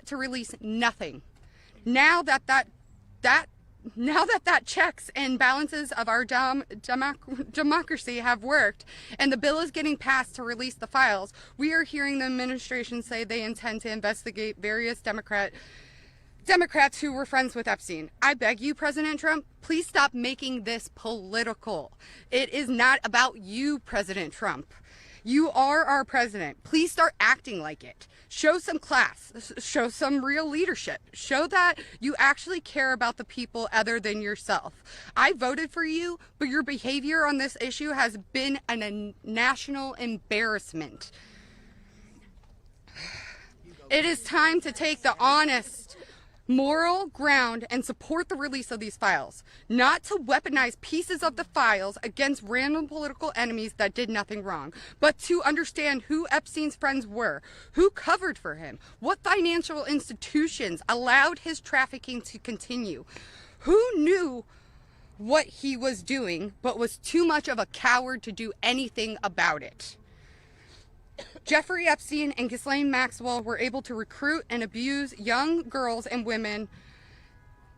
to release nothing. Now that checks and balances of our democracy have worked and the bill is getting passed to release the files, we are hearing the administration say they intend to investigate various Democrats who were friends with Epstein. I beg you, President Trump, please stop making this political. It is not about you, President Trump. You are our president. Please start acting like it. Show some class. Show some real leadership. Show that you actually care about the people other than yourself. I voted for you, but your behavior on this issue has been a national embarrassment. It is time to take the honest, moral ground and support the release of these files, not to weaponize pieces of the files against random political enemies that did nothing wrong, but to understand who Epstein's friends were, who covered for him, what financial institutions allowed his trafficking to continue, who knew what he was doing but was too much of a coward to do anything about it. Jeffrey Epstein and Ghislaine Maxwell were able to recruit and abuse young girls and women.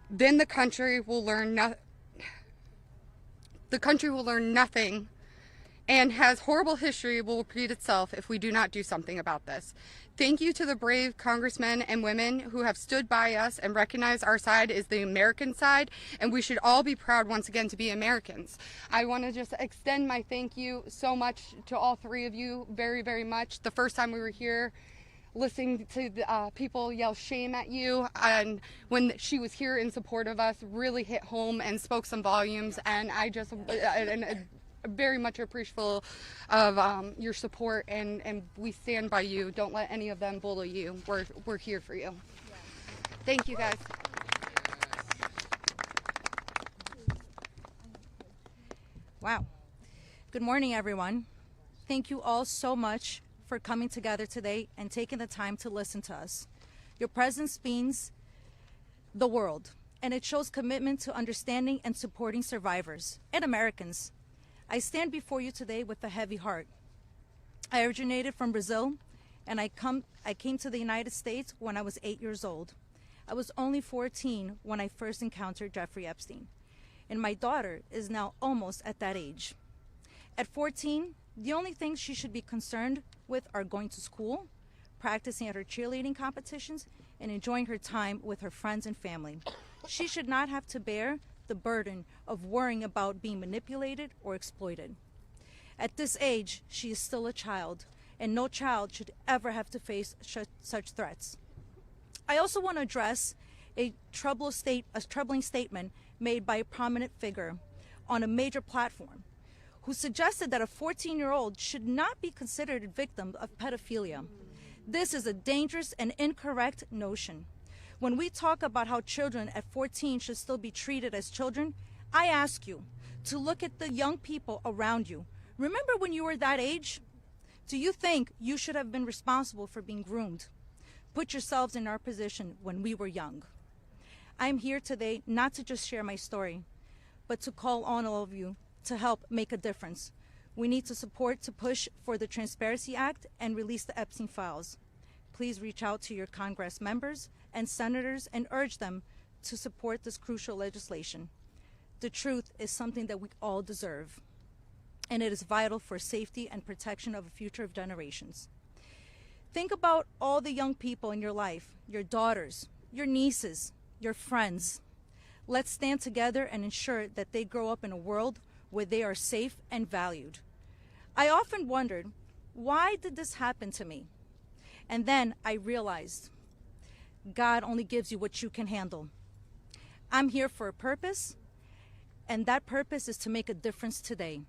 Then the country will learn nothing, and has horrible history will repeat itself if we do not do something about this. Thank you to the brave congressmen and women who have stood by us and recognized our side is the American side, and we should all be proud once again to be Americans. I want to just extend my thank you so much to all three of you very, very much. The first time we were here, listening to the, people yell shame at you, and when she was here in support of us, really hit home and spoke some volumes, and I just very much appreciative of your support, and we stand by you. Don't let any of them bully you. We're here for you. Thank you, guys. Wow. Good morning, everyone. Thank you all so much for coming together today and taking the time to listen to us. Your presence means the world, and it shows commitment to understanding and supporting survivors and Americans. I stand before you today with a heavy heart. I originated from Brazil, and I came to the United States when I was 8 years old. I was only 14 when I first encountered Jeffrey Epstein, and my daughter is now almost at that age. At 14, the only things she should be concerned with are going to school, practicing at her cheerleading competitions, and enjoying her time with her friends and family. She should not have to bear the burden of worrying about being manipulated or exploited. At this age, she is still a child, and no child should ever have to face such threats. I also want to address a troubling statement made by a prominent figure on a major platform who suggested that a 14-year-old should not be considered a victim of pedophilia. This is a dangerous and incorrect notion. When we talk about how children at 14 should still be treated as children, I ask you to look at the young people around you. Remember when you were that age? Do you think you should have been responsible for being groomed? Put yourselves in our position when we were young. I'm here today not to just share my story, but to call on all of you to help make a difference. We need to support to push for the Transparency Act and release the Epstein files. Please reach out to your Congress members and senators and urge them to support this crucial legislation. The truth is something that we all deserve, and it is vital for safety and protection of the future of generations. Think about all the young people in your life, your daughters, your nieces, your friends. Let's stand together and ensure that they grow up in a world where they are safe and valued. I often wondered, why did this happen to me? And then I realized, God only gives you what you can handle. I'm here for a purpose, and that purpose is to make a difference today.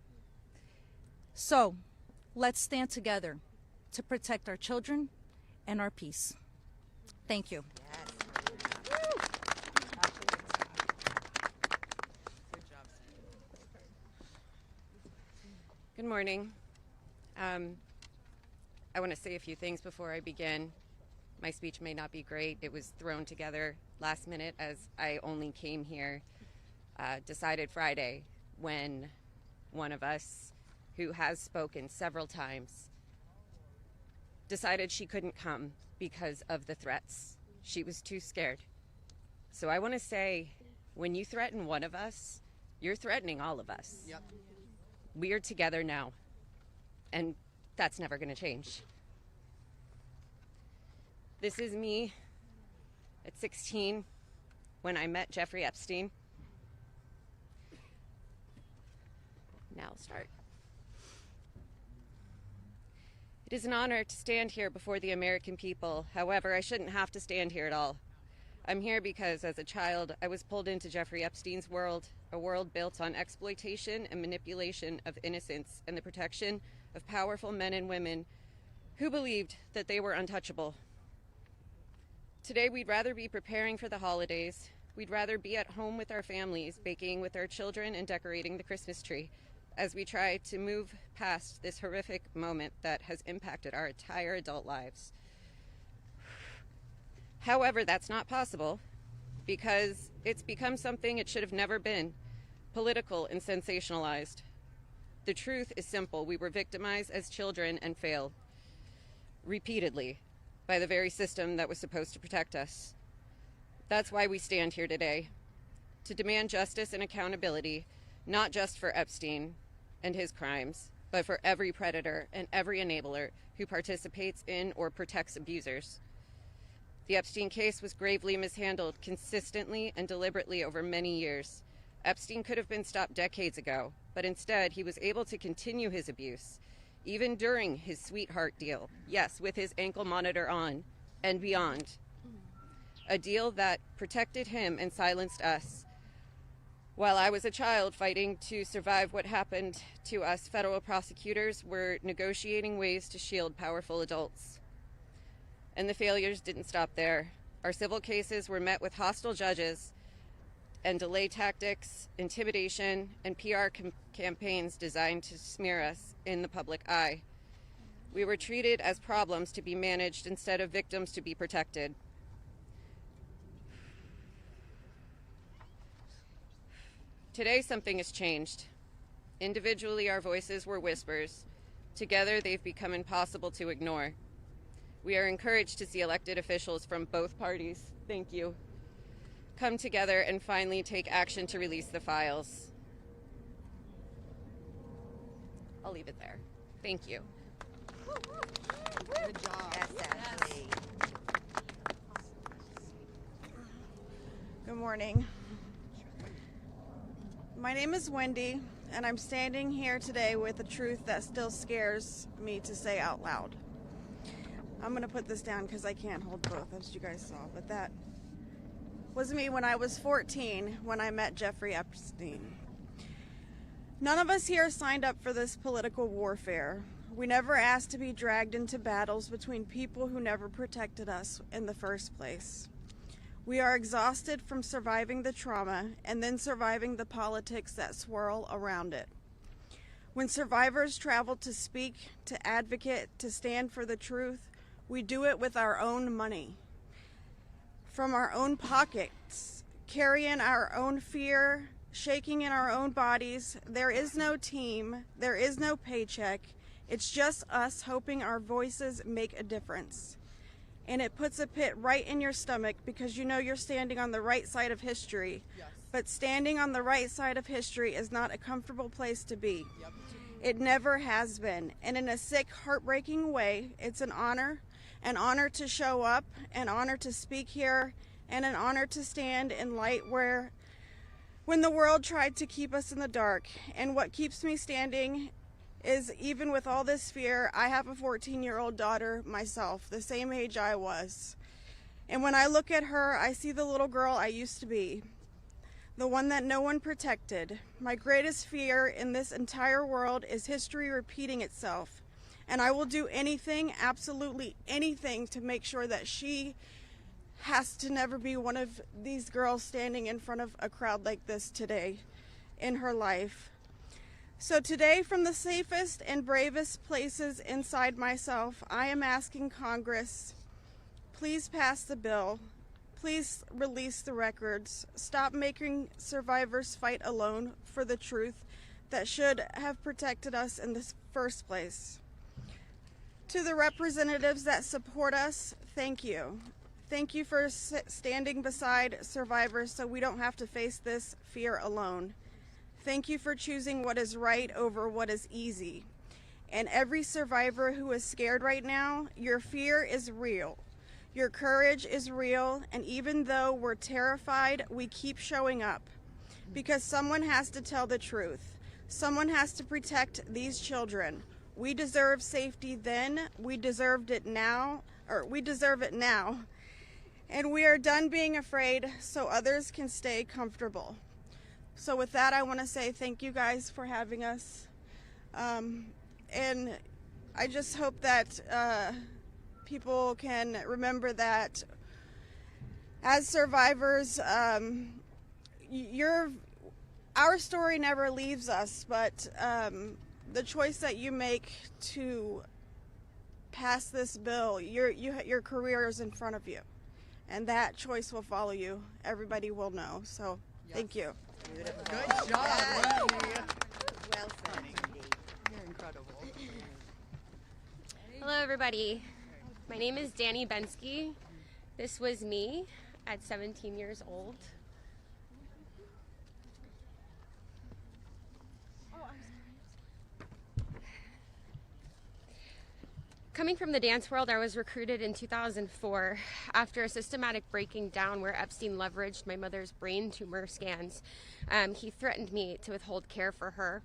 So, let's stand together to protect our children and our peace. Thank you. Good morning. I want to say a few things before I begin. My speech may not be great. It was thrown together last minute as I only came here, decided Friday, when one of us, who has spoken several times, decided she couldn't come because of the threats She was too scared. So I want to say, when you threaten one of us, you're threatening all of us. Yep. We are together now, and that's never going to change. This is me at 16 when I met Jeffrey Epstein. Now I'll start. It is an honor to stand here before the American people. However, I shouldn't have to stand here at all. I'm here because as a child, I was pulled into Jeffrey Epstein's world, a world built on exploitation and manipulation of innocence and the protection of powerful men and women who believed that they were untouchable. Today, we'd rather be preparing for the holidays. We'd rather be at home with our families, baking with our children and decorating the Christmas tree as we try to move past this horrific moment that has impacted our entire adult lives. However, that's not possible because it's become something it should have never been, political and sensationalized. The truth is simple. We were victimized as children and failed repeatedly by the very system that was supposed to protect us. That's why we stand here today, to demand justice and accountability, not just for Epstein and his crimes, but for every predator and every enabler who participates in or protects abusers. The Epstein case was gravely mishandled consistently and deliberately over many years. Epstein could have been stopped decades ago, but instead he was able to continue his abuse, even during his sweetheart deal, yes, with his ankle monitor on and beyond. A deal that protected him and silenced us. While I was a child fighting to survive what happened to us, federal prosecutors were negotiating ways to shield powerful adults. And the failures didn't stop there. Our civil cases were met with hostile judges and delay tactics, intimidation, and PR campaigns designed to smear us in the public eye. We were treated as problems to be managed instead of victims to be protected. Today, something has changed. Individually, our voices were whispers. Together, they've become impossible to ignore. We are encouraged to see elected officials from both parties, thank you, come together and finally take action to release the files. I'll leave it there. Thank you. Good job. Good morning. My name is Wendy, and I'm standing here today with a truth that still scares me to say out loud. I'm going to put this down because I can't hold both, as you guys saw, but that was me when I was 14 when I met Jeffrey Epstein. None of us here signed up for this political warfare. We never asked to be dragged into battles between people who never protected us in the first place. We are exhausted from surviving the trauma and then surviving the politics that swirl around it. When survivors travel to speak, to advocate, to stand for the truth, we do it with our own money, from our own pockets, carrying our own fear, shaking in our own bodies. There is no team, there is no paycheck. It's just us hoping our voices make a difference. And it puts a pit right in your stomach because you know you're standing on the right side of history. Yes. But standing on the right side of history is not a comfortable place to be. Yep. It never has been. And in a sick, heartbreaking way, it's an honor to show up, an honor to speak here, and an honor to stand in light when the world tried to keep us in the dark. And what keeps me standing is, even with all this fear, I have a 14-year-old daughter myself, the same age I was. And when I look at her, I see the little girl I used to be, the one that no one protected. My greatest fear in this entire world is history repeating itself. And I will do anything, absolutely anything, to make sure that she has to never be one of these girls standing in front of a crowd like this today in her life. So today, from the safest and bravest places inside myself, I am asking Congress, please pass the bill. Please release the records. Stop making survivors fight alone for the truth that should have protected us in the first place. To the representatives that support us, thank you. Thank you for standing beside survivors so we don't have to face this fear alone. Thank you for choosing what is right over what is easy. And every survivor who is scared right now, your fear is real. Your courage is real, and even though we're terrified, we keep showing up. Because someone has to tell the truth. Someone has to protect these children. We deserve safety then, we deserve it now. And we are done being afraid so others can stay comfortable. So with that, I want to say thank you guys for having us. And I just hope that people can remember that as survivors, our story never leaves us, but the choice that you make to pass this bill, your career is in front of you, and that choice will follow you. Everybody will know. So, thank you. Beautiful. Good job, Wendy. Well said, Wendy. You're incredible. Hello, everybody. My name is Danny Bensky. This was me at 17 years old. Coming from the dance world, I was recruited in 2004 after a systematic breaking down where Epstein leveraged my mother's brain tumor scans. He threatened me to withhold care for her.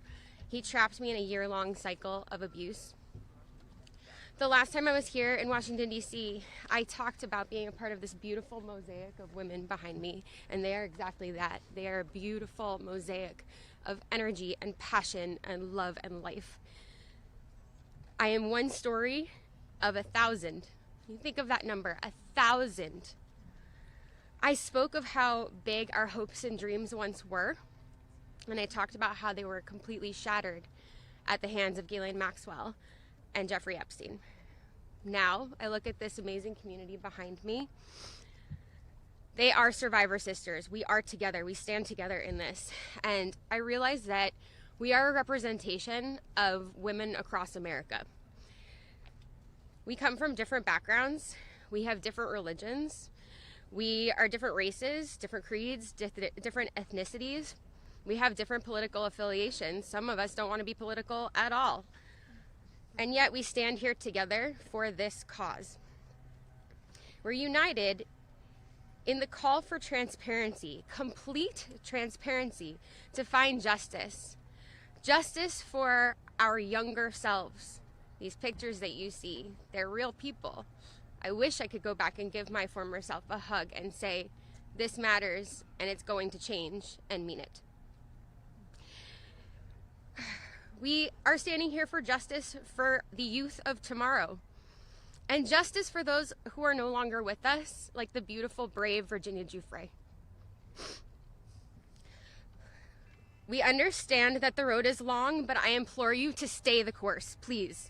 He trapped me in a year-long cycle of abuse. The last time I was here in Washington, D.C., I talked about being a part of this beautiful mosaic of women behind me, and they are exactly that. They are a beautiful mosaic of energy and passion and love and life. I am one story of 1,000. You think of that number, 1,000. I spoke of how big our hopes and dreams once were, and I talked about how they were completely shattered at the hands of Ghislaine Maxwell and Jeffrey Epstein. Now, I look at this amazing community behind me. They are survivor sisters. We are together. We stand together in this. And I realize that we are a representation of women across America. We come from different backgrounds. We have different religions. We are different races, different creeds, different ethnicities. We have different political affiliations. Some of us don't want to be political at all. And yet we stand here together for this cause. We're united in the call for transparency, complete transparency, to find justice. Justice for our younger selves. These pictures that you see, they're real people. I wish I could go back and give my former self a hug and say, this matters and it's going to change, and mean it. We are standing here for justice for the youth of tomorrow, and justice for those who are no longer with us, like the beautiful, brave Virginia Giuffre. We understand that the road is long, but I implore you to stay the course, please.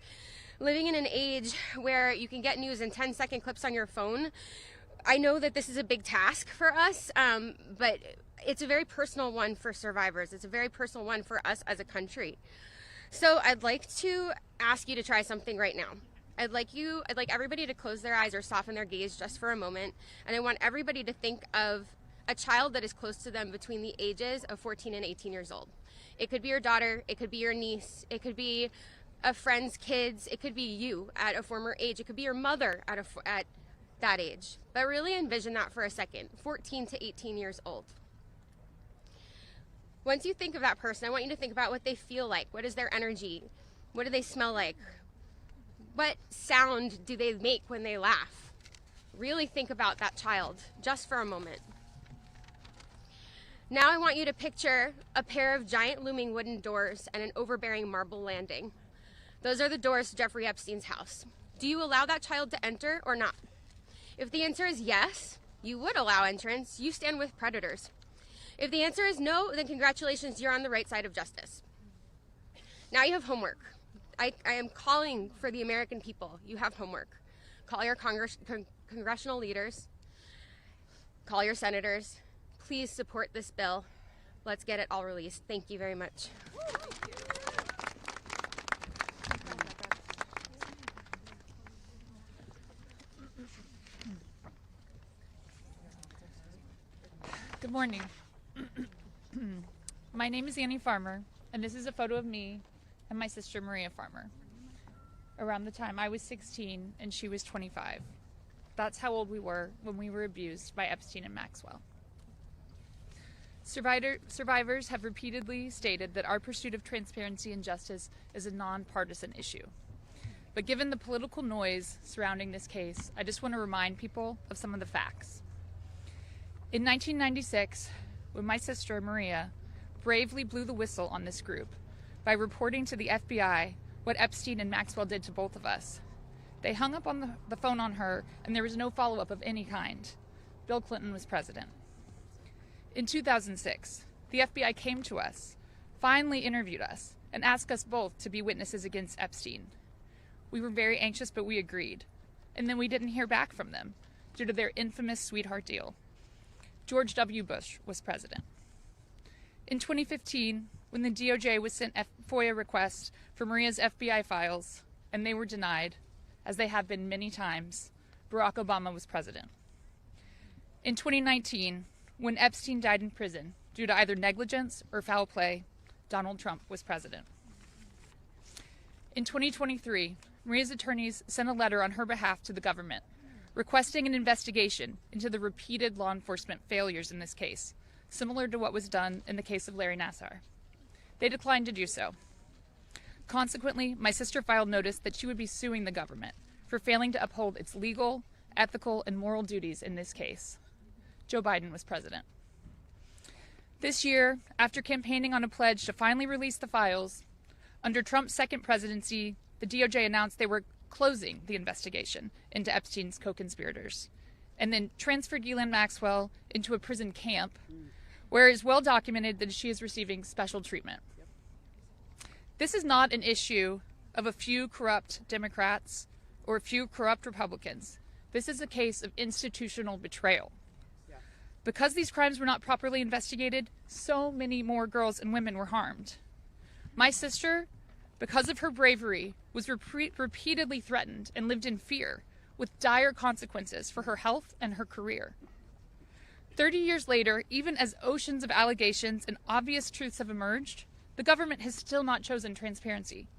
Living in an age where you can get news in 10-second clips on your phone, I know that this is a big task for us, but it's a very personal one for survivors. It's a very personal one for us as a country. So I'd like to ask you to try something right now. I'd like everybody to close their eyes or soften their gaze just for a moment, and I want everybody to think of a child that is close to them between the ages of 14 and 18 years old. It could be your daughter, it could be your niece, it could be a friend's kids, it could be you at a former age, it could be your mother at that age. But really envision that for a second, 14 to 18 years old. Once you think of that person, I want you to think about what they feel like. What is their energy? What do they smell like? What sound do they make when they laugh? Really think about that child just for a moment. Now I want you to picture a pair of giant looming wooden doors and an overbearing marble landing. Those are the doors to Jeffrey Epstein's house. Do you allow that child to enter or not? If the answer is yes, you would allow entrance. You stand with predators. If the answer is no, then congratulations, you're on the right side of justice. Now you have homework. I am calling for the American people. You have homework. Call your congressional leaders. Call your senators. Please support this bill. Let's get it all released. Thank you very much. Good morning. My name is Annie Farmer, and this is a photo of me and my sister Maria Farmer. Around the time I was 16 and she was 25. That's how old we were when we were abused by Epstein and Maxwell. Survivors have repeatedly stated that our pursuit of transparency and justice is a nonpartisan issue. But given the political noise surrounding this case, I just want to remind people of some of the facts. In 1996, when my sister Maria bravely blew the whistle on this group by reporting to the FBI what Epstein and Maxwell did to both of us, they hung up on the phone on her, and there was no follow-up of any kind. Bill Clinton was president. In 2006, the FBI came to us, finally interviewed us, and asked us both to be witnesses against Epstein. We were very anxious, but we agreed. And then we didn't hear back from them due to their infamous sweetheart deal. George W. Bush was president. In 2015, when the DOJ was sent FOIA requests for Maria's FBI files, and they were denied, as they have been many times, Barack Obama was president. In 2019, when Epstein died in prison due to either negligence or foul play, Donald Trump was president. In 2023, Maria's attorneys sent a letter on her behalf to the government, requesting an investigation into the repeated law enforcement failures in this case, similar to what was done in the case of Larry Nassar. They declined to do so. Consequently, my sister filed notice that she would be suing the government for failing to uphold its legal, ethical, and moral duties in this case. Joe Biden was president. This year, after campaigning on a pledge to finally release the files, under Trump's second presidency, the DOJ announced they were closing the investigation into Epstein's co-conspirators, and then transferred Ghislaine Maxwell into a prison camp, where it is well documented that she is receiving special treatment. This is not an issue of a few corrupt Democrats or a few corrupt Republicans. This is a case of institutional betrayal. Because these crimes were not properly investigated, so many more girls and women were harmed. My sister, because of her bravery, was repeatedly threatened and lived in fear, with dire consequences for her health and her career. 30 years later, even as oceans of allegations and obvious truths have emerged, the government has still not chosen transparency.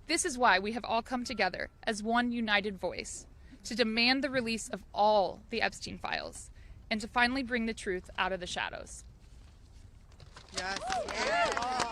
This is why we have all come together as one united voice to demand the release of all the Epstein files and to finally bring the truth out of the shadows. Yes. Yes.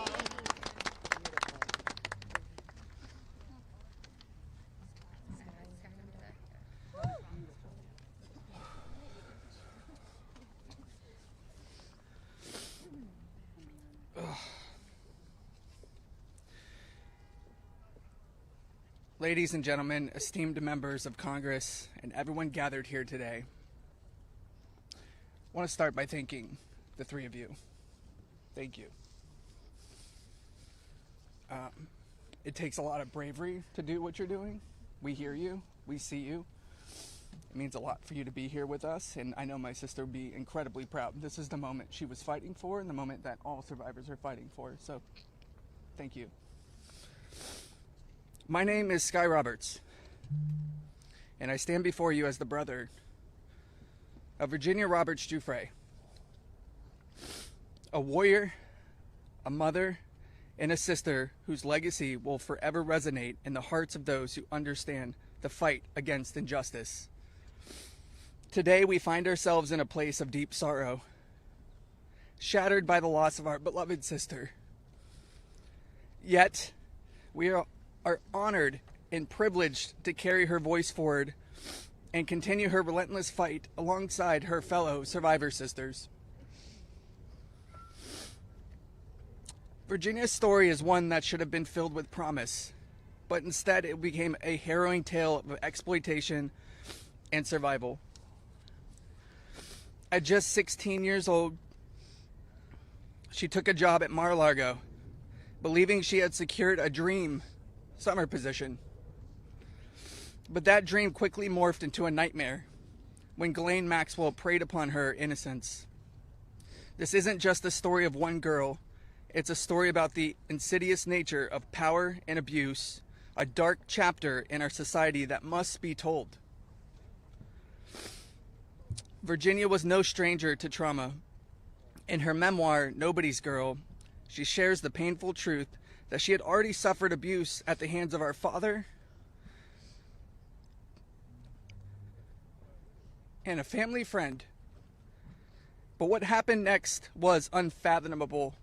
Ladies and gentlemen, esteemed members of Congress, and everyone gathered here today, I want to start by thanking the three of you. Thank you. It takes a lot of bravery to do what you're doing. We hear you. We see you. It means a lot for you to be here with us, and I know my sister would be incredibly proud. This is the moment she was fighting for and the moment that all survivors are fighting for, so thank you. My name is Sky Roberts, and I stand before you as the brother of Virginia Roberts Giuffre, a warrior, a mother, and a sister whose legacy will forever resonate in the hearts of those who understand the fight against injustice. Today we find ourselves in a place of deep sorrow, shattered by the loss of our beloved sister. Yet we are honored and privileged to carry her voice forward and continue her relentless fight alongside her fellow survivor sisters. Virginia's story is one that should have been filled with promise, but instead it became a harrowing tale of exploitation and survival. At just 16 years old, she took a job at Mar-a-Lago, believing she had secured a dream summer position. But that dream quickly morphed into a nightmare when Ghislaine Maxwell preyed upon her innocence. This isn't just the story of one girl. It's a story about the insidious nature of power and abuse, a dark chapter in our society that must be told. Virginia was no stranger to trauma. In her memoir, Nobody's Girl, she shares the painful truth that she had already suffered abuse at the hands of our father and a family friend. But what happened next was unfathomable.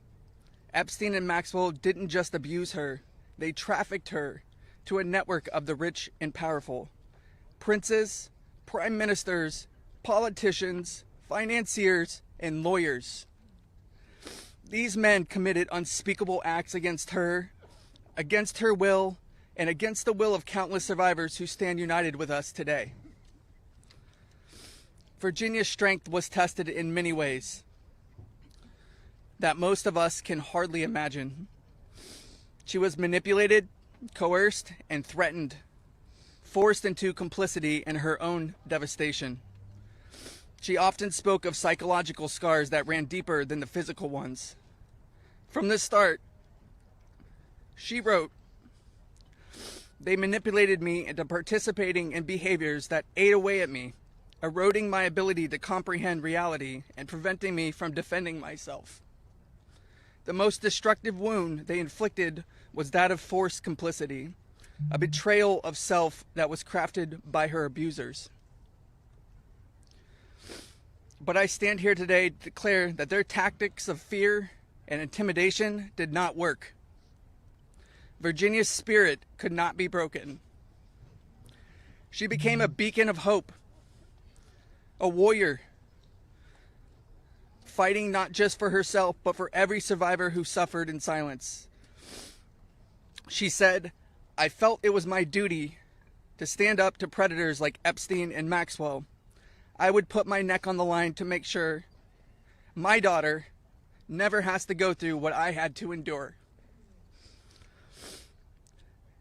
Epstein and Maxwell didn't just abuse her, they trafficked her to a network of the rich and powerful. Princes, prime ministers, politicians, financiers, and lawyers. These men committed unspeakable acts against her will, and against the will of countless survivors who stand united with us today. Virginia's strength was tested in many ways that most of us can hardly imagine. She was manipulated, coerced, and threatened, forced into complicity in her own devastation. She often spoke of psychological scars that ran deeper than the physical ones. From the start, she wrote, "They manipulated me into participating in behaviors that ate away at me, eroding my ability to comprehend reality and preventing me from defending myself. The most destructive wound they inflicted was that of forced complicity, a betrayal of self that was crafted by her abusers. But I stand here today to declare that their tactics of fear and intimidation did not work. Virginia's spirit could not be broken. She became a beacon of hope, a warrior, fighting not just for herself, but for every survivor who suffered in silence. She said, "I felt it was my duty to stand up to predators like Epstein and Maxwell. I would put my neck on the line to make sure my daughter never has to go through what I had to endure."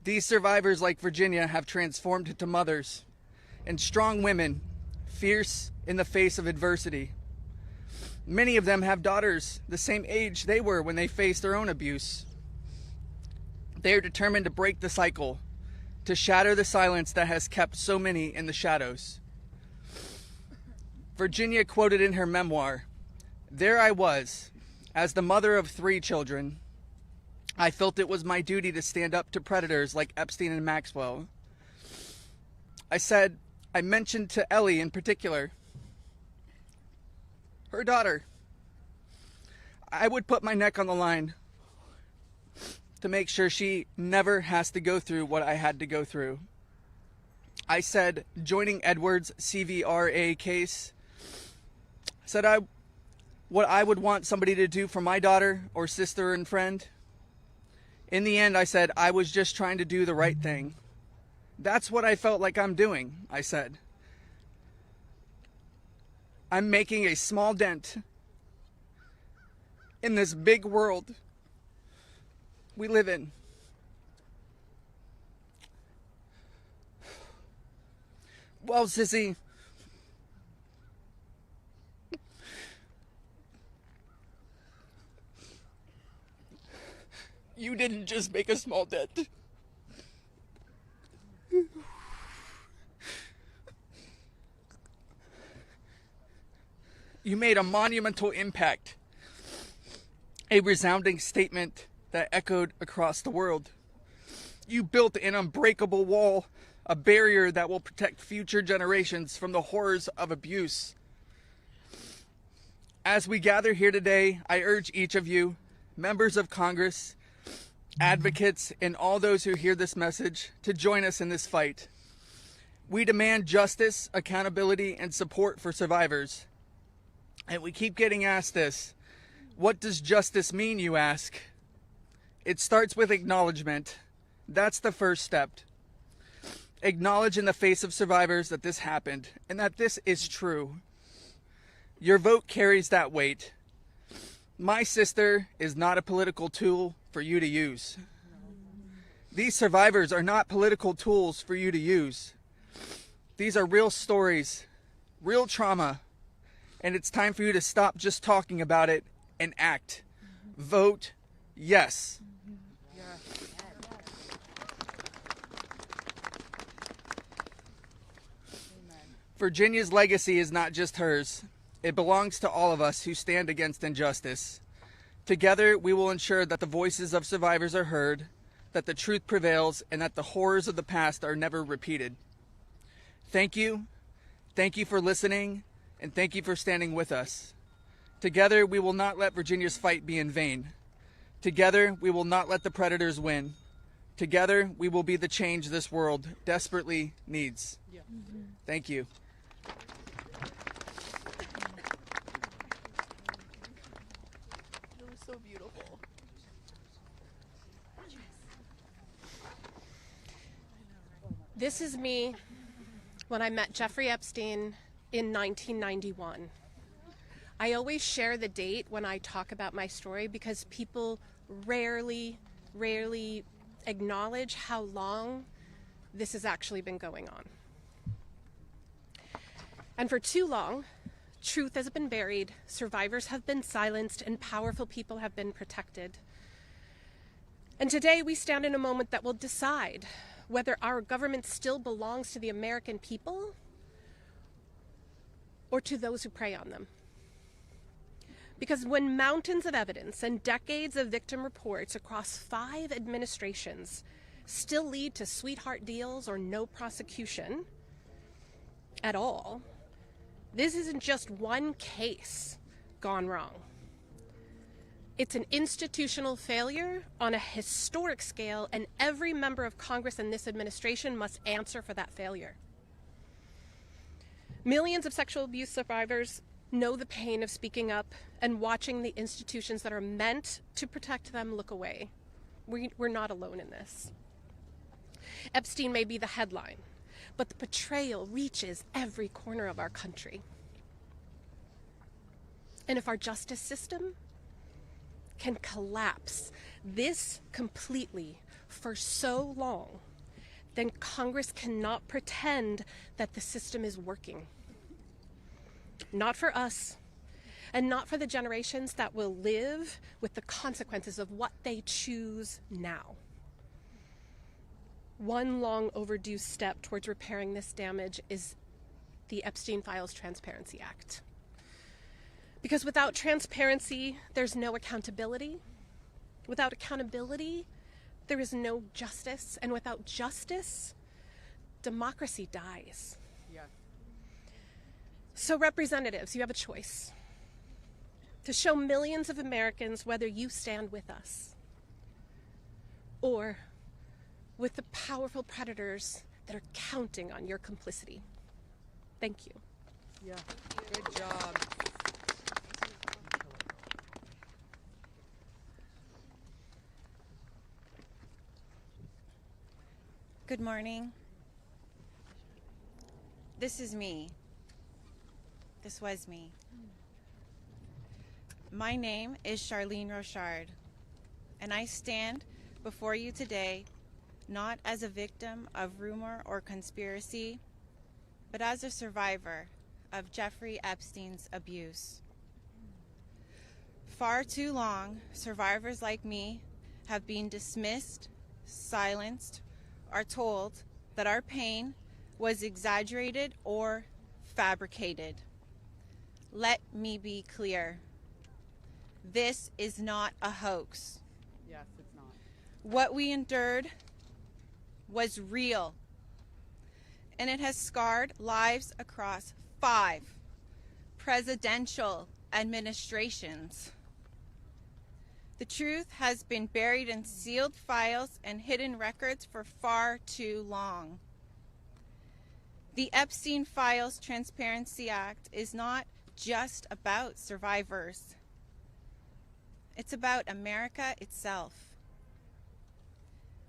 These survivors, like Virginia, have transformed into mothers and strong women, fierce in the face of adversity. Many of them have daughters the same age they were when they faced their own abuse. They are determined to break the cycle, to shatter the silence that has kept so many in the shadows. Virginia quoted in her memoir, "There I was, as the mother of 3 children. I felt it was my duty to stand up to predators like Epstein and Maxwell. I mentioned to Ellie in particular, her daughter, I would put my neck on the line to make sure she never has to go through what I had to go through. I said, joining Edward's CVRA case, what I would want somebody to do for my daughter or sister and friend. In the end, I said, I was just trying to do the right thing. That's what I felt like I'm doing," I said. "I'm making a small dent in this big world we live in." Well, sissy, you didn't just make a small dent. You made a monumental impact, a resounding statement that echoed across the world. You built an unbreakable wall, a barrier that will protect future generations from the horrors of abuse. As we gather here today, I urge each of you, members of Congress, advocates, and all those who hear this message, to join us in this fight. We demand justice, accountability, and support for survivors. And we keep getting asked this. What does justice mean, you ask? It starts with acknowledgement. That's the first step. Acknowledge in the face of survivors that this happened and that this is true. Your vote carries that weight. My sister is not a political tool for you to use. These survivors are not political tools for you to use. These are real stories, real trauma, and it's time for you to stop just talking about it and act. Vote yes. Virginia's legacy is not just hers. It belongs to all of us who stand against injustice. Together, we will ensure that the voices of survivors are heard, that the truth prevails, and that the horrors of the past are never repeated. Thank you. Thank you for listening, and thank you for standing with us. Together, we will not let Virginia's fight be in vain. Together, we will not let the predators win. Together, we will be the change this world desperately needs. Thank you. It was so beautiful. This is me when I met Jeffrey Epstein in 1991. I always share the date when I talk about my story because people rarely acknowledge how long this has actually been going on. And for too long, truth has been buried, survivors have been silenced, and powerful people have been protected. And today we stand in a moment that will decide whether our government still belongs to the American people or to those who prey on them. Because when mountains of evidence and decades of victim reports across 5 administrations still lead to sweetheart deals or no prosecution at all, this isn't just one case gone wrong. It's an institutional failure on a historic scale, and every member of Congress in this administration must answer for that failure. Millions of sexual abuse survivors know the pain of speaking up and watching the institutions that are meant to protect them look away. We're not alone in this. Epstein may be the headline, but the betrayal reaches every corner of our country. And if our justice system can collapse this completely for so long, then Congress cannot pretend that the system is working. Not for us, and not for the generations that will live with the consequences of what they choose now. One long overdue step towards repairing this damage is the Epstein Files Transparency Act. Because without transparency, there's no accountability. Without accountability, there is no justice. And without justice, democracy dies. Yeah. So representatives, you have a choice to show millions of Americans whether you stand with us or with the powerful predators that are counting on your complicity. Thank you. Yeah. Good job. Good morning. This is me. This was me. My name is Charlene Rochard, and I stand before you today not as a victim of rumor or conspiracy, but as a survivor of Jeffrey Epstein's abuse. Far too long, survivors like me have been dismissed, silenced, or told that our pain was exaggerated or fabricated. Let me be clear. This is not a hoax. Yes, it's not. What we endured was real, and it has scarred lives across 5 presidential administrations. The truth has been buried in sealed files and hidden records for far too long. The Epstein Files Transparency Act is not just about survivors. It's about America itself.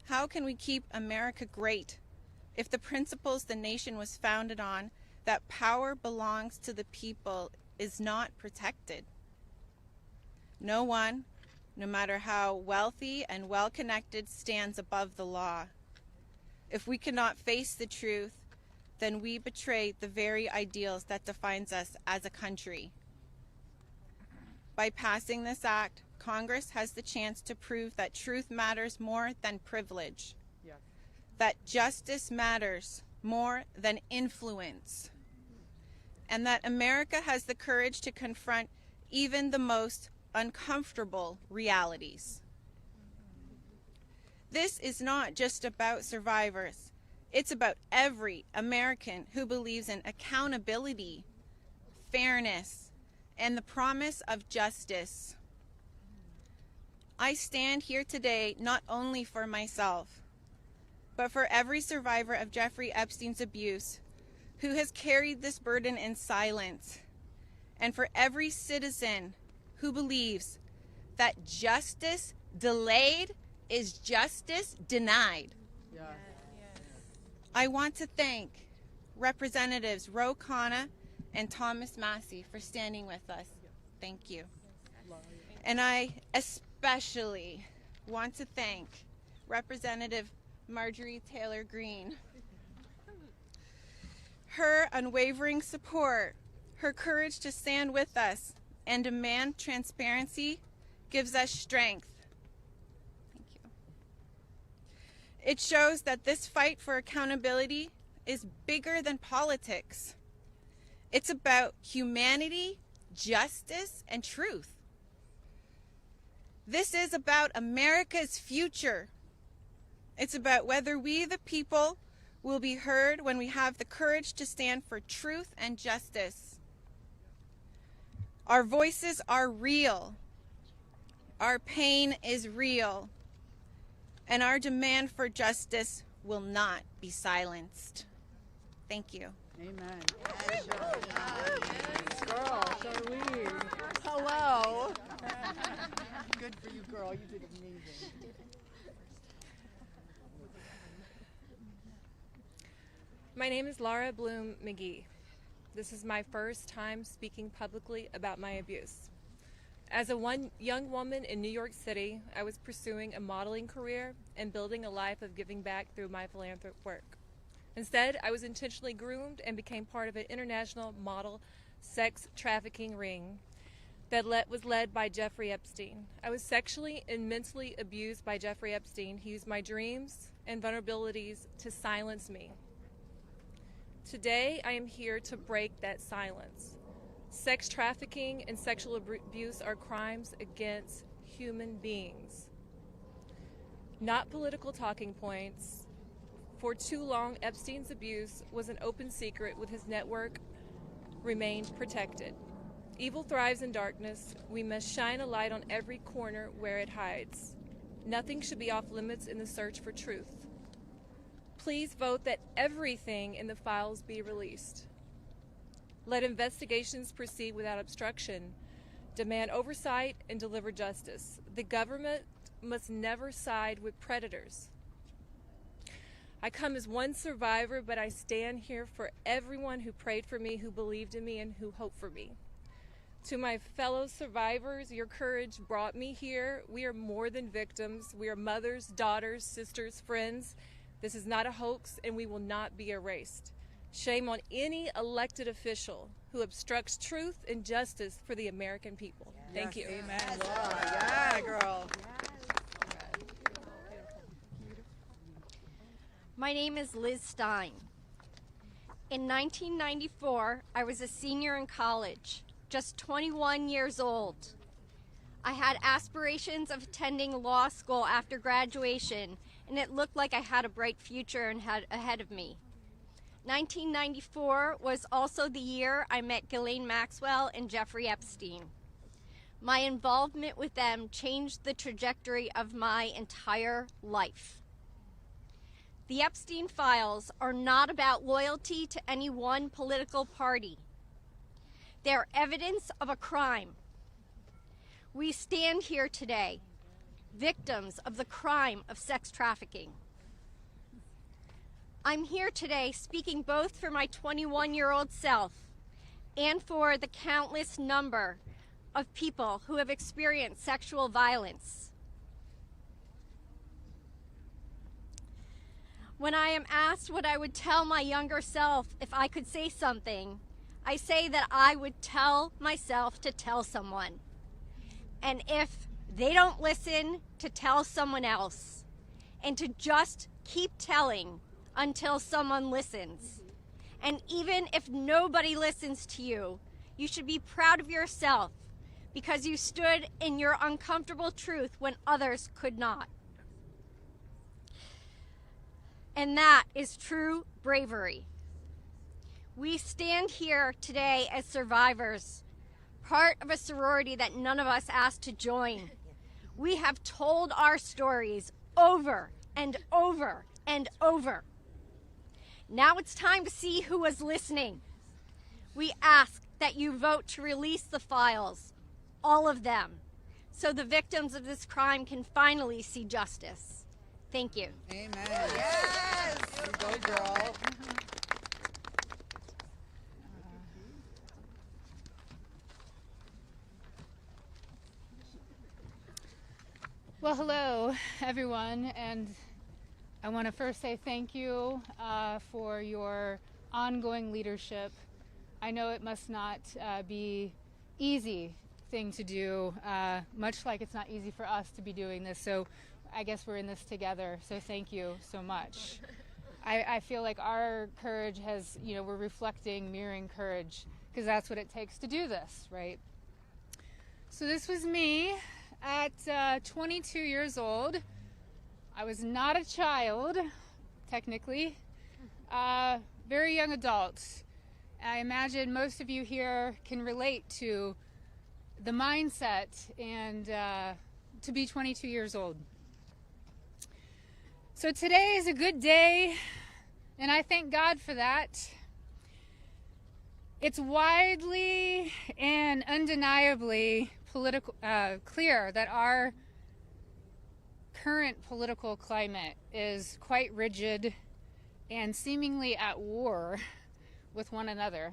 How can we keep America great if the principles the nation was founded on, that power belongs to the people, is not protected? No one, no matter how wealthy and well-connected, stands above the law. If we cannot face the truth, then we betray the very ideals that defines us as a country. By passing this act, Congress has the chance to prove that truth matters more than privilege, that justice matters more than influence, and that America has the courage to confront even the most uncomfortable realities. This is not just about survivors. It's about every American who believes in accountability, fairness, and the promise of justice. I stand here today not only for myself, but for every survivor of Jeffrey Epstein's abuse who has carried this burden in silence, and for every citizen who believes that justice delayed is justice denied. Yes. I want to thank Representatives Ro Khanna and Thomas Massey for standing with us. Thank you. And I especially want to thank Representative Marjorie Taylor Greene. Her unwavering support, her courage to stand with us and demand transparency gives us strength. Thank you. It shows that this fight for accountability is bigger than politics. It's about humanity, justice, and truth. This is about America's future. It's about whether we, the people, will be heard when we have the courage to stand for truth and justice. Our voices are real. Our pain is real. And our demand for justice will not be silenced. Thank you. Amen. Yes, girl, Charlene. Hello. Good for you, girl. You did amazing. My name is Laura Bloom McGee. This is my first time speaking publicly about my abuse. As a young woman in New York City, I was pursuing a modeling career and building a life of giving back through my philanthropic work. Instead, I was intentionally groomed and became part of an international model sex trafficking ring that was led by Jeffrey Epstein. I was sexually and mentally abused by Jeffrey Epstein. He used my dreams and vulnerabilities to silence me. Today, I am here to break that silence. Sex trafficking and sexual abuse are crimes against human beings, not political talking points. For too long, Epstein's abuse was an open secret, with his network remained protected. Evil thrives in darkness. We must shine a light on every corner where it hides. Nothing should be off limits in the search for truth. Please vote that everything in the files be released. Let investigations proceed without obstruction. Demand oversight and deliver justice. The government must never side with predators. I come as one survivor, but I stand here for everyone who prayed for me, who believed in me, and who hoped for me. To my fellow survivors, your courage brought me here. We are more than victims. We are mothers, daughters, sisters, friends. This is not a hoax, and we will not be erased. Shame on any elected official who obstructs truth and justice for the American people. Thank you. Amen. Laura. Yeah, girl. My name is Liz Stein. In 1994, I was a senior in college, just 21 years old. I had aspirations of attending law school after graduation, and it looked like I had a bright future ahead of me. 1994 was also the year I met Ghislaine Maxwell and Jeffrey Epstein. My involvement with them changed the trajectory of my entire life. The Epstein files are not about loyalty to any one political party. They're evidence of a crime. We stand here today, victims of the crime of sex trafficking. I'm here today speaking both for my 21-year-old self and for the countless number of people who have experienced sexual violence. When I am asked what I would tell my younger self if I could say something, I say that I would tell myself to tell someone. And if they don't listen, to tell someone else. And to just keep telling until someone listens. And even if nobody listens to you, you should be proud of yourself because you stood in your uncomfortable truth when others could not. And that is true bravery. We stand here today as survivors, part of a sorority that none of us asked to join. We have told our stories over and over and over. Now it's time to see who was listening. We ask that you vote to release the files, all of them, so the victims of this crime can finally see justice. Thank you. Amen. Yes. You go, girl. Well, hello, everyone, and I want to first say thank you for your ongoing leadership. I know it must not be easy thing to do, much like it's not easy for us to be doing this, so I guess we're in this together, so thank you so much. I feel like our courage has, we're reflecting, mirroring courage, because that's what it takes to do this, right? So this was me at 22 years old. I was not a child, technically, very young adult. I imagine most of you here can relate to the mindset and to be 22 years old. So today is a good day, and I thank God for that. It's widely and undeniably clear that our current political climate is quite rigid and seemingly at war with one another.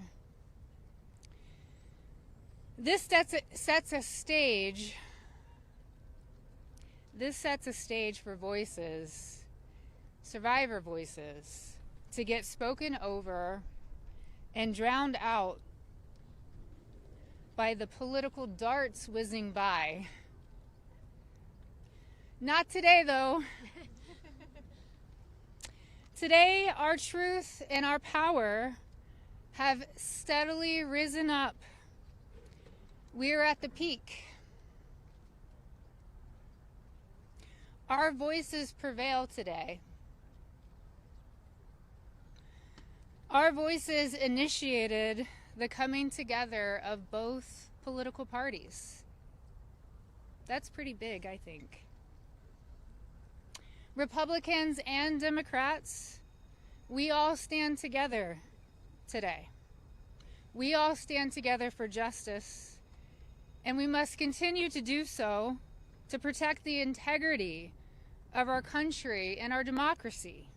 This sets a stage for voices, survivor voices, to get spoken over and drowned out by the political darts whizzing by. Not today, though. Today, our truth and our power have steadily risen up. We are at the peak. Our voices prevail today. Our voices initiated the coming together of both political parties. That's pretty big, I think. Republicans and Democrats, we all stand together today. We all stand together for justice, and we must continue to do so to protect the integrity of our country and our democracy.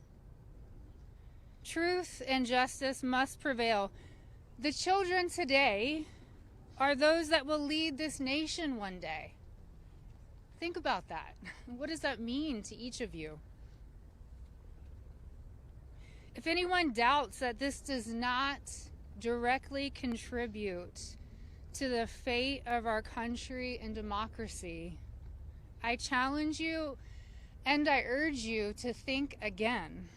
Truth and justice must prevail. The children today are those that will lead this nation one day. Think about that. What does that mean to each of you? If anyone doubts that this does not directly contribute to the fate of our country and democracy, I challenge you and I urge you to think again.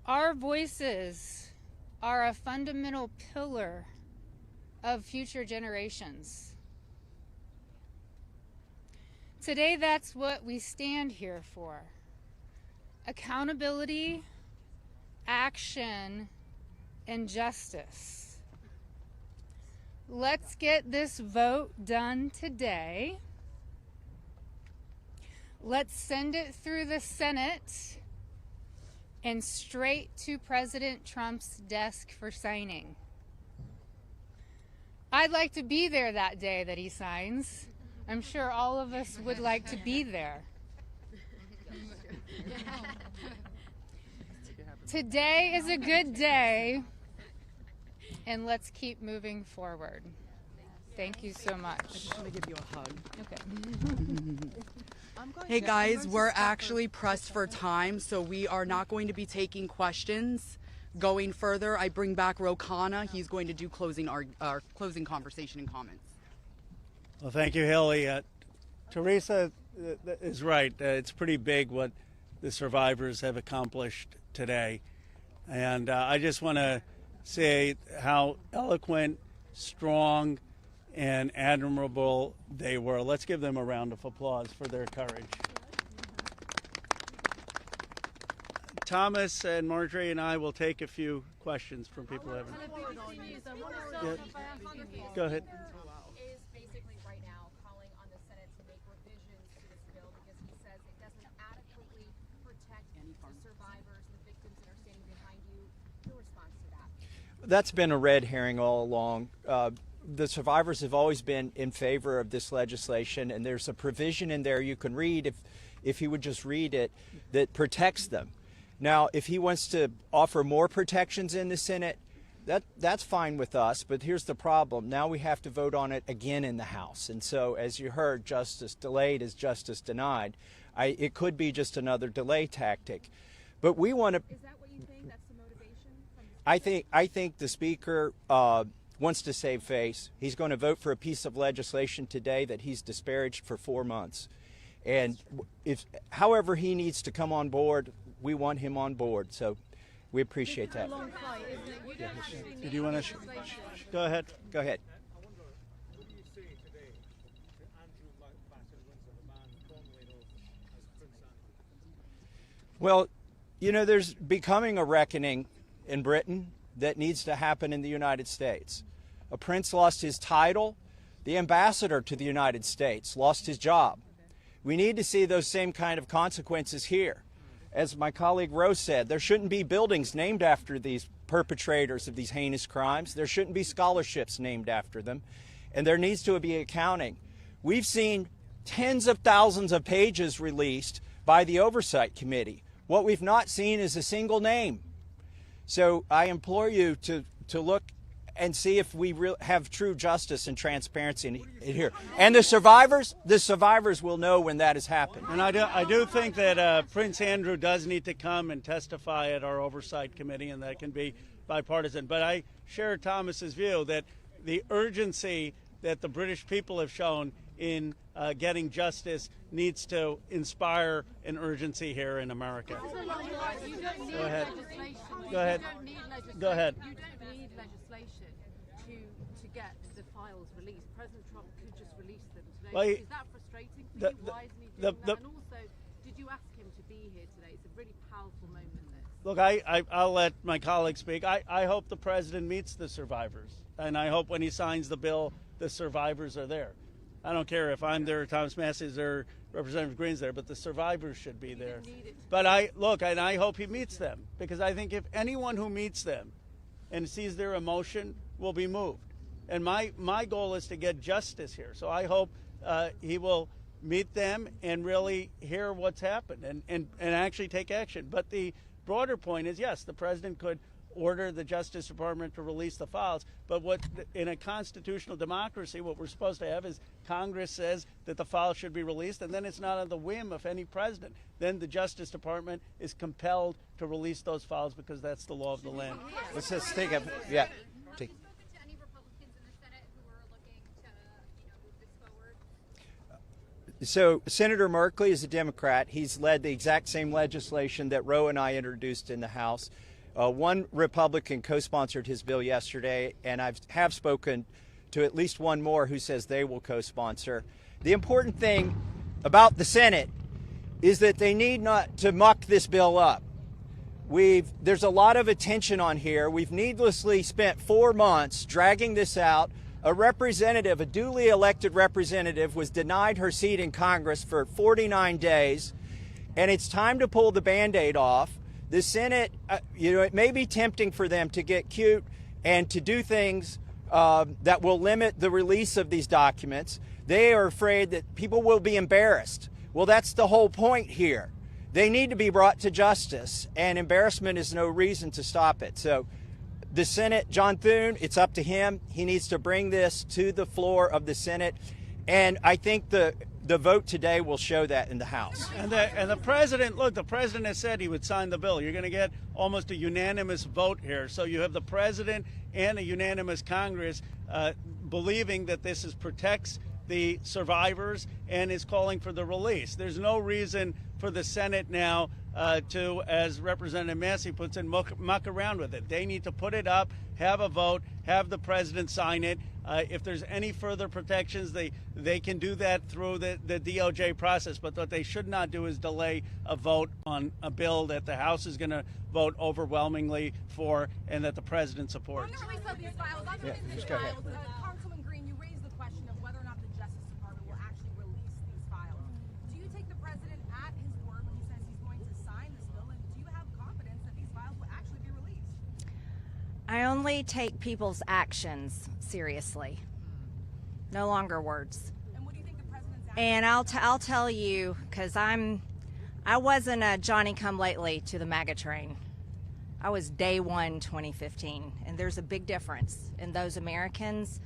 Our voices are a fundamental pillar of future generations. Today, that's what we stand here for. Accountability, action, and justice. Let's get this vote done today. Let's send it through the Senate and straight to President Trump's desk for signing. I'd like to be there that day that he signs. I'm sure all of us would like to be there. Today is a good day, and let's keep moving forward. Thank you so much. I just want to give you a hug. Okay. Hey guys, we're actually pressed for time, so we are not going to be taking questions. Going further, I bring back Rokana. He's going to do our closing conversation and comments. Well, thank you, Hilly. Teresa is right. It's pretty big what the survivors have accomplished today. And I just want to say how eloquent, strong, and admirable they were. Let's give them a round of applause for their courage. Thomas and Marjorie and I will take a few questions from people who haven't. Yeah. Go ahead. Is basically right now calling on the Senate to make revisions to this bill because he says it doesn't adequately protect the survivors, the victims that are standing behind you. Your response to that? That's been a red herring all along. The survivors have always been in favor of this legislation, and there's a provision in there you can read if you would just read it that protects them. Now, if he wants to offer more protections in the Senate, that's fine with us, but here's the problem. Now we have to vote on it again in the House. And so, as you heard, justice delayed is justice denied. It could be just another delay tactic. But we want to... Is that what you think? That's the motivation from the Speaker? I think the Speaker wants to save face. He's going to vote for a piece of legislation today that he's disparaged for 4 months. And however he needs to come on board, we want him on board. So we appreciate that. Did you want to? Go ahead. Go ahead. Well, you know, there's becoming a reckoning in Britain that needs to happen in the United States. A prince lost his title. The ambassador to the United States lost his job. We need to see those same kind of consequences here. As my colleague Rose said, there shouldn't be buildings named after these perpetrators of these heinous crimes. There shouldn't be scholarships named after them. And there needs to be accounting. We've seen tens of thousands of pages released by the Oversight Committee. What we've not seen is a single name. So I implore you to look and see if we have true justice and transparency in here. And the survivors will know when that has happened. And I do think that Prince Andrew does need to come and testify at our Oversight Committee, and that can be bipartisan. But I share Thomas's view that the urgency that the British people have shown in getting justice needs to inspire an urgency here in America. Go ahead. Go ahead. Go ahead. You don't need legislation to get the files released. President Trump could just release them today. Well, Is that frustrating for you? Why isn't he doing that? And also, did you ask him to be here today? It's a really powerful moment, this. Look, I'll let my colleague speak. I hope the president meets the survivors. And I hope when he signs the bill, the survivors are there. I don't care if I'm there, Thomas Massey's there, Representative Green's there, but the survivors should be there. But I hope he meets them, because I think if anyone who meets them and sees their emotion will be moved. And my goal is to get justice here. So I hope he will meet them and really hear what's happened and actually take action. But the broader point is, yes, the president could order the Justice Department to release the files. But in a constitutional democracy, what we're supposed to have is Congress says that the files should be released, and then it's not on the whim of any president. Then the Justice Department is compelled to release those files because that's the law of the land. Let's just take a, yeah. So Senator Merkley is a Democrat. He's led the exact same legislation that Roe and I introduced in the House. One Republican co-sponsored his bill yesterday, and I have spoken to at least one more who says they will co-sponsor. The important thing about the Senate is that they need not to muck this bill up. There's a lot of attention on here. We've needlessly spent 4 months dragging this out. A duly elected representative, was denied her seat in Congress for 49 days, and it's time to pull the Band-Aid off. The Senate, it may be tempting for them to get cute and to do things that will limit the release of these documents. They are afraid that people will be embarrassed. Well, that's the whole point here. They need to be brought to justice, and embarrassment is no reason to stop it. So the Senate, John Thune, it's up to him. He needs to bring this to the floor of the Senate, and I think the vote today will show that in the House. And the president, look, the president has said he would sign the bill. You're going to get almost a unanimous vote here. So you have the president and a unanimous Congress believing that this protects the survivors and is calling for the release. There's no reason for the Senate now to, as Representative Massey puts in, muck around with it. They need to put it up, have a vote, have the president sign it. If there's any further protections, they can do that through the DOJ process. But what they should not do is delay a vote on a bill that the House is going to vote overwhelmingly for and that the president supports. Yeah, just go ahead. Congresswoman Green, you raised the question of whether or not the Justice Department will actually release these files. Do you take the president at his word when he says he's going to sign this bill, and do you have confidence that these files will actually be released? I only take people's actions seriously, no longer words. And what do you think the president's And I'll tell you, because I wasn't a Johnny-come-lately to the MAGA train. I was day one 2015, and there's a big difference in those Americans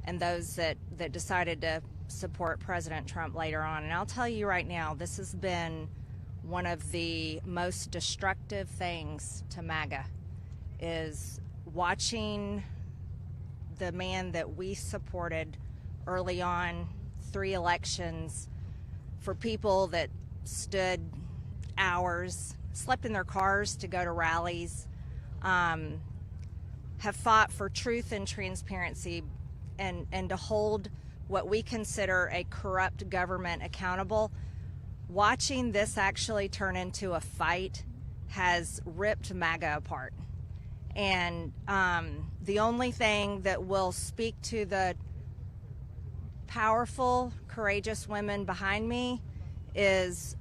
and those that decided to support President Trump later on. And I'll tell you right now, this has been one of the most destructive things to MAGA, is watching the man that we supported early on, 3 elections, for people that stood hours, slept in their cars to go to rallies, have fought for truth and transparency and to hold what we consider a corrupt government accountable. Watching this actually turn into a fight has ripped MAGA apart. And the only thing that will speak to the powerful, courageous women behind me is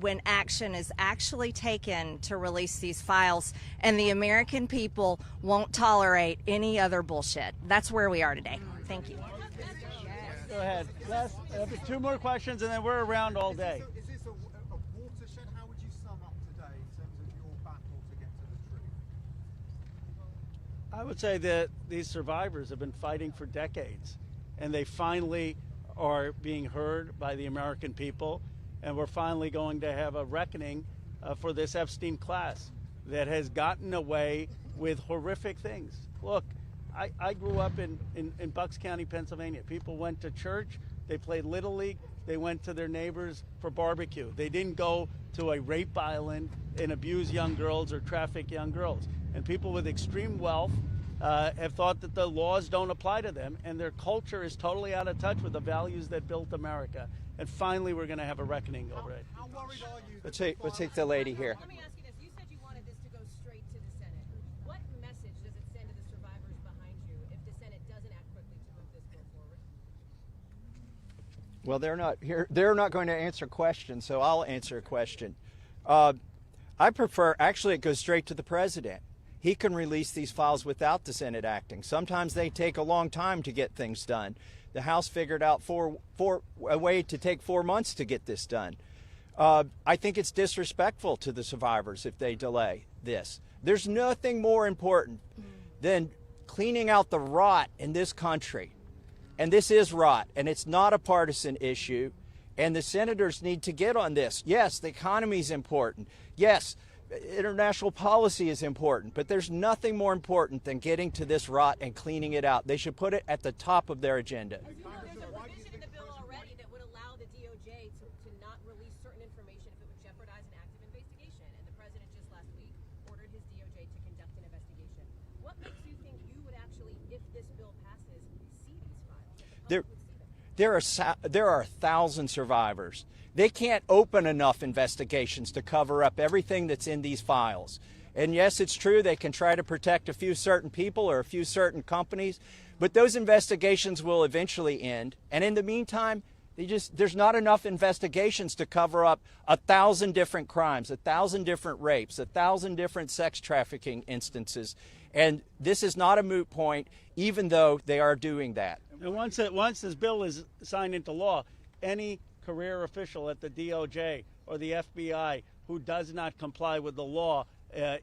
when action is actually taken to release these files, and the American people won't tolerate any other bullshit. That's where we are today. Thank you. Go ahead. Last, 2 more questions, and then we're around all day. Is this a watershed? How would you sum up today in terms of your battle to get to the truth? I would say that these survivors have been fighting for decades, and they finally are being heard by the American people. And we're finally going to have a reckoning for this Epstein class that has gotten away with horrific things. Look, I grew up in Bucks County, Pennsylvania. People went to church, they played Little League, they went to their neighbors for barbecue. They didn't go to a rape island and abuse young girls or traffic young girls. And people with extreme wealth have thought that the laws don't apply to them, and their culture is totally out of touch with the values that built America. And finally, we're going to have a reckoning over it. How worried are you? Let's take the lady here. Let me ask you this. You said you wanted this to go straight to the Senate. What message does it send to the survivors behind you if the Senate doesn't act quickly to move this bill forward? Well, they're not here. They're not going to answer questions, so I'll answer a question. I prefer, actually, it goes straight to the president. He can release these files without the Senate acting. Sometimes they take a long time to get things done. The House figured out a way to take 4 months to get this done. I think it's disrespectful to the survivors if they delay this. There's nothing more important than cleaning out the rot in this country. And this is rot, and it's not a partisan issue. And the senators need to get on this. Yes, the economy is important. Yes, international policy is important, but there's nothing more important than getting to this rot and cleaning it out. They should put it at the top of their agenda. There's a provision in the bill already that would allow the DOJ to not release certain information if it would jeopardize an active investigation, and the president just last week ordered his DOJ to conduct an investigation. What makes you think you would actually, if this bill passes, see these files? There are 1,000 survivors. They can't open enough investigations to cover up everything that's in these files. And yes, it's true they can try to protect a few certain people or a few certain companies, but those investigations will eventually end. And in the meantime, there's not enough investigations to cover up 1,000 different crimes, 1,000 different rapes, 1,000 different sex trafficking instances. And this is not a moot point, even though they are doing that. And once this bill is signed into law, any career official at the DOJ or the FBI who does not comply with the law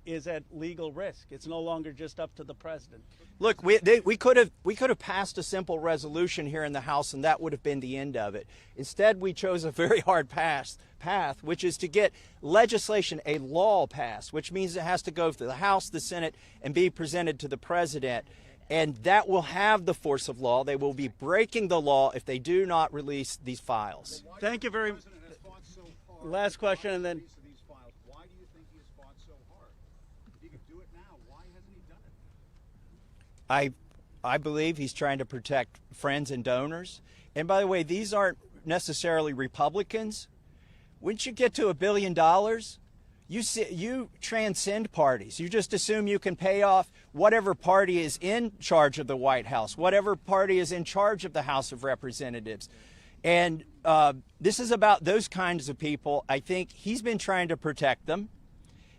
is at legal risk. It's no longer just up to the president. Look, we could have passed a simple resolution here in the House, and that would have been the end of it. Instead, we chose a very hard path, which is to get legislation, a law passed, which means it has to go through the House, the Senate, and be presented to the president. And that will have the force of law. They will be breaking the law if they do not release these files. Thank you very much. Last question, and then. Why do you I believe he's trying to protect friends and donors. And by the way, these aren't necessarily Republicans. Once you get to $1 billion, you transcend parties. You just assume you can pay off whatever party is in charge of the White House, whatever party is in charge of the House of Representatives. And this is about those kinds of people. I think he's been trying to protect them.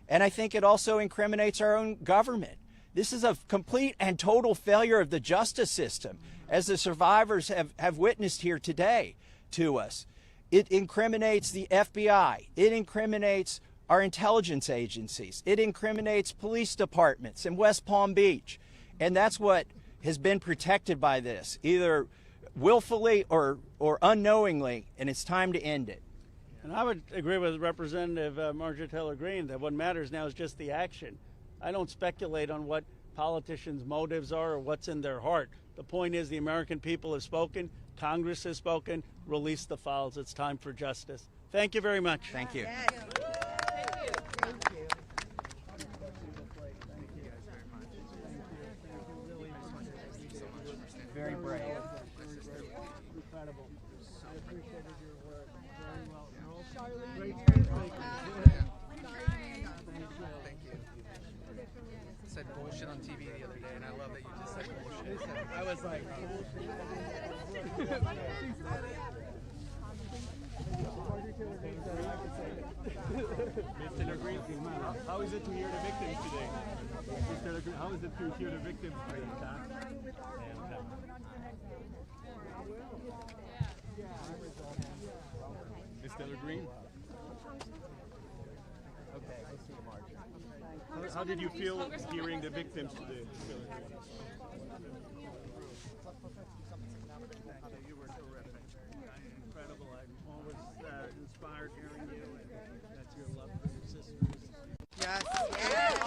And I think it also incriminates our own government. This is a complete and total failure of the justice system, as the survivors have witnessed here today to us. It incriminates the FBI. It incriminates our intelligence agencies. It incriminates police departments in West Palm Beach. And that's what has been protected by this, either willfully or unknowingly, and it's time to end it. And I would agree with Representative Marjorie Taylor Greene that what matters now is just the action. I don't speculate on what politicians' motives are or what's in their heart. The point is the American people have spoken, Congress has spoken, release the files. It's time for justice. Thank you very much. Thank you. Yes. Thank you. Very brave. Incredible. I appreciated your work very well. Thank you. Said bullshit on TV the other day, and I love that you just said bullshit. I was like, Mr. Green, how is it to hear the victims today? Mr. Green, how is it to hear the victims today? Mr. Green? Okay, I see Mark. How did you feel hearing the victims today? You were terrific. Incredible. I'm always inspired hearing you, and that's your love for your sisters. Yes. Yes.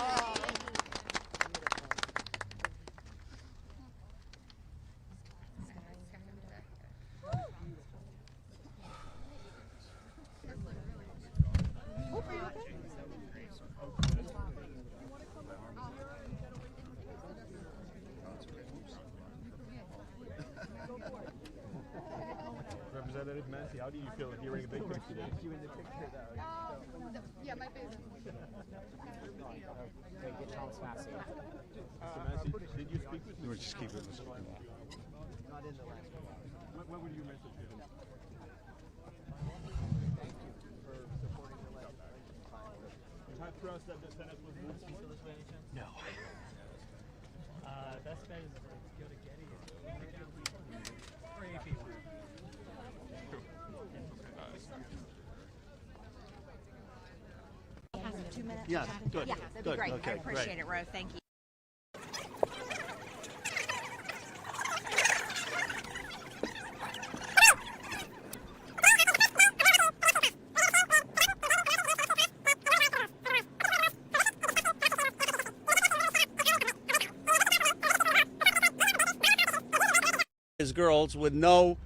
Representative Massey, how do you feel hearing the victims today? Yeah, my face. Mr. Massey, did you speak with him? We're just keeping this one. Not in the last one. What would your message to him? Thank you for supporting the legislation. You have trust that the Senate will move speak to this way? No. Best bet is go to Getty and pick out three people. Have 2 minutes? Yeah, good. Yeah, that'd Good. be great. Okay, I appreciate great. it, Ro. Thank you. As girls with no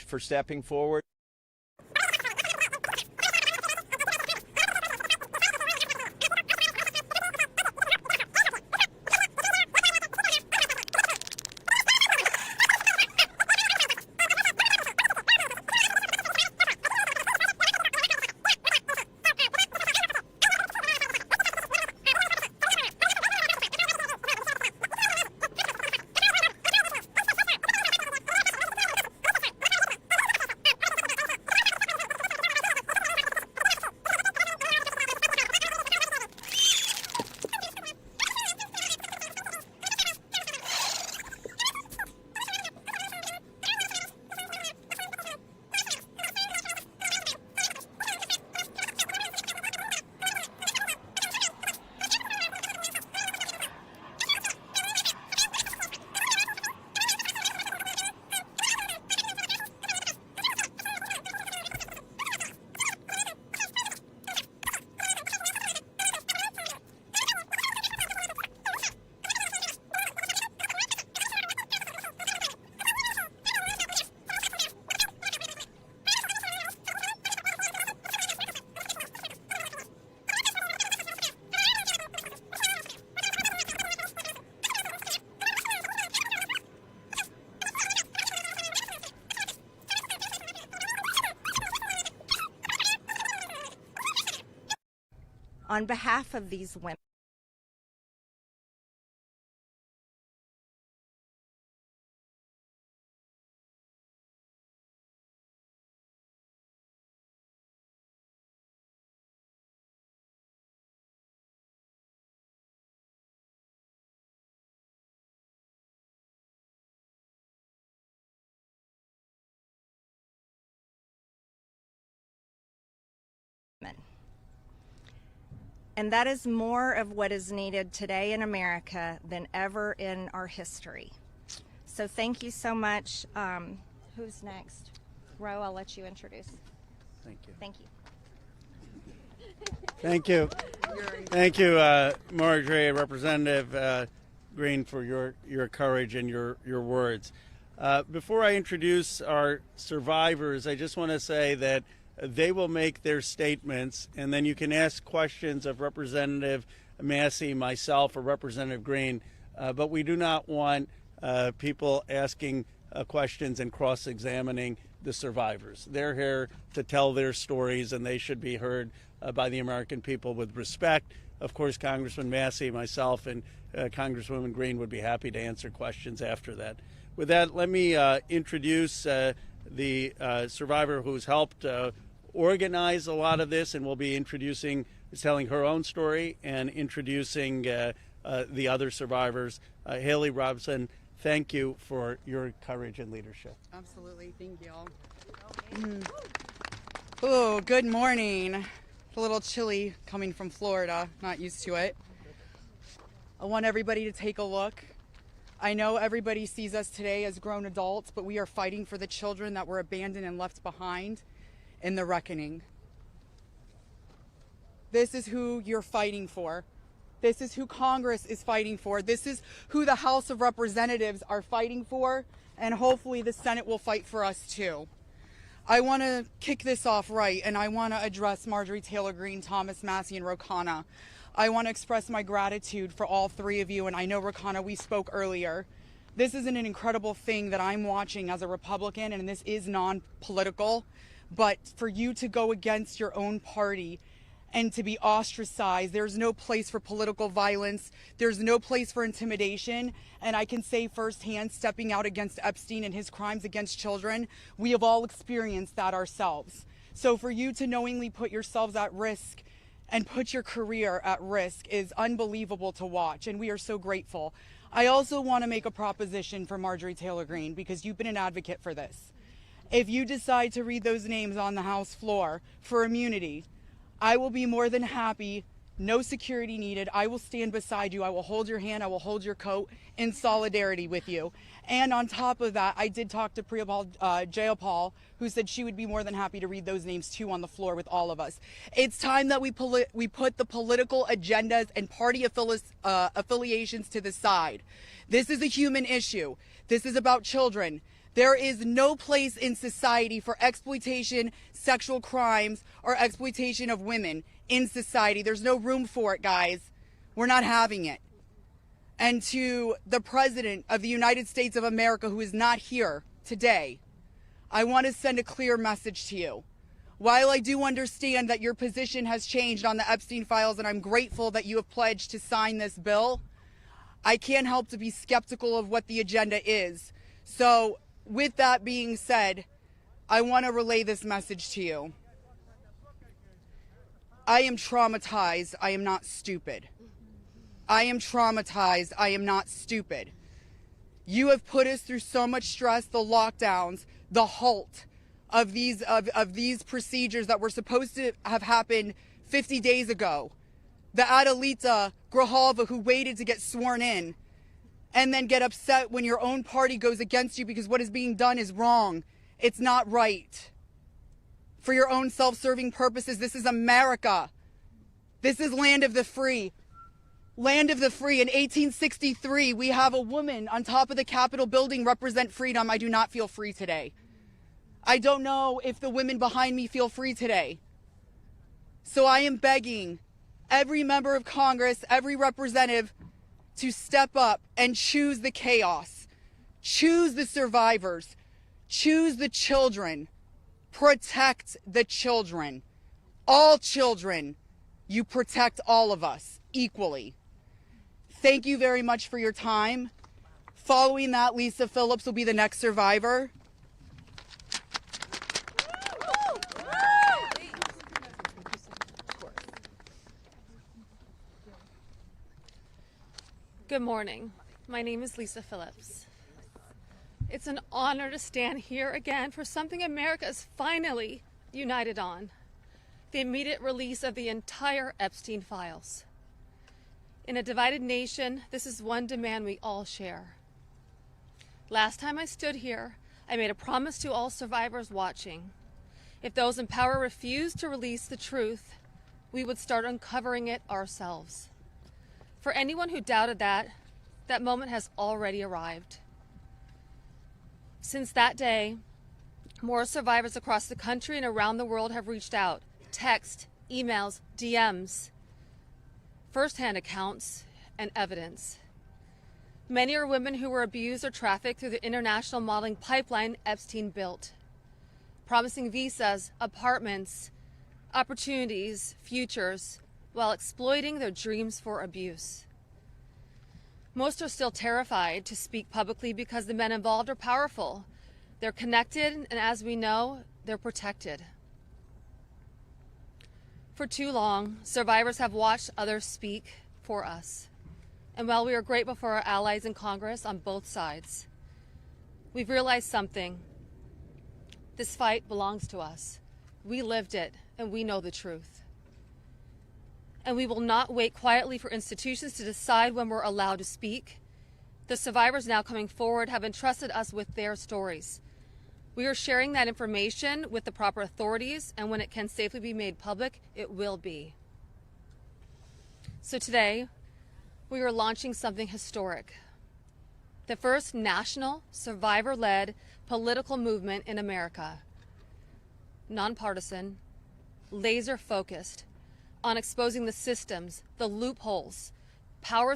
for stepping forward. On behalf of these women, and that is more of what is needed today in America than ever in our history. So thank you so much. Who's next? Ro, I'll let you introduce. Thank you. Thank you. Thank you. Thank you, Marjorie, Representative Green, for your courage and your words. Before I introduce our survivors, I just want to say that they will make their statements, and then you can ask questions of Representative Massey, myself, or Representative Green, but we do not want people asking questions and cross-examining the survivors. They're here to tell their stories, and they should be heard by the American people with respect. Of course, Congressman Massey, myself, and Congresswoman Green would be happy to answer questions after that. With that, let me introduce the survivor who's helped organize a lot of this, and will be telling her own story and introducing the other survivors. Haley Robson, thank you for your courage and leadership. Absolutely, thank you all. Oh, good morning. It's a little chilly coming from Florida, not used to it. I want everybody to take a look. I know everybody sees us today as grown adults, but we are fighting for the children that were abandoned and left behind in the reckoning. This is who you're fighting for. This is who Congress is fighting for. This is who the House of Representatives are fighting for, and hopefully the Senate will fight for us too. I want to kick this off right, and I want to address Marjorie Taylor Greene, Thomas Massey, and Ro Khanna. I want to express my gratitude for all three of you, and I know, Ro Khanna, we spoke earlier. This is an incredible thing that I'm watching as a Republican, and this is non-political, but for you to go against your own party and to be ostracized, there's no place for political violence, there's no place for intimidation, and I can say firsthand, stepping out against Epstein and his crimes against children, we have all experienced that ourselves. So for you to knowingly put yourselves at risk and put your career at risk is unbelievable to watch, and we are so grateful. I also want to make a proposition for Marjorie Taylor Greene, because you've been an advocate for this. If you decide to read those names on the House floor for immunity, I will be more than happy, no security needed. I will stand beside you. I will hold your hand. I will hold your coat in solidarity with you. And on top of that, I did talk to Jayapal, who said she would be more than happy to read those names too on the floor with all of us. It's time that we put the political agendas and party affiliations to the side. This is a human issue. This is about children. There is no place in society for exploitation, sexual crimes, or exploitation of women in society. There's no room for it, guys. We're not having it. And to the President of the United States of America, who is not here today, I want to send a clear message to you. While I do understand that your position has changed on the Epstein files, and I'm grateful that you have pledged to sign this bill, I can't help to be skeptical of what the agenda is. So, with that being said, I want to relay this message to you. I am traumatized. I am not stupid. I am traumatized. I am not stupid. You have put us through so much stress, the lockdowns, the halt of these procedures that were supposed to have happened 50 days ago. The Adelita Grijalva who waited to get sworn in, and then get upset when your own party goes against you because what is being done is wrong. It's not right. For your own self-serving purposes, this is America. This is land of the free. Land of the free. In 1863, we have a woman on top of the Capitol building represent freedom. I do not feel free today. I don't know if the women behind me feel free today. So I am begging every member of Congress, every representative, to step up and choose the chaos, choose the survivors, choose the children, protect the children, all children, You protect all of us equally. Thank you very much for your time. Following that, Lisa Phillips will be the next survivor. Good morning. My name is Lisa Phillips. It's an honor to stand here again for something America is finally united on: the immediate release of the entire Epstein files. In a divided nation, this is one demand we all share. Last time I stood here, I made a promise to all survivors watching. If those in power refused to release the truth, we would start uncovering it ourselves. For anyone who doubted that, that moment has already arrived. Since that day, more survivors across the country and around the world have reached out. Text, emails, DMs, firsthand accounts, and evidence. Many are women who were abused or trafficked through the international modeling pipeline Epstein built, promising visas, apartments, opportunities, futures, while exploiting their dreams for abuse. Most are still terrified to speak publicly because the men involved are powerful. They're connected, and as we know, they're protected. For too long, survivors have watched others speak for us. And while we are grateful for our allies in Congress on both sides, we've realized something. This fight belongs to us. We lived it, and we know the truth. And we will not wait quietly for institutions to decide when we're allowed to speak. The survivors now coming forward have entrusted us with their stories. We are sharing that information with the proper authorities, and when it can safely be made public, it will be. So today, we are launching something historic. The first national, survivor-led political movement in America. Nonpartisan, laser-focused on exposing the systems, the loopholes, power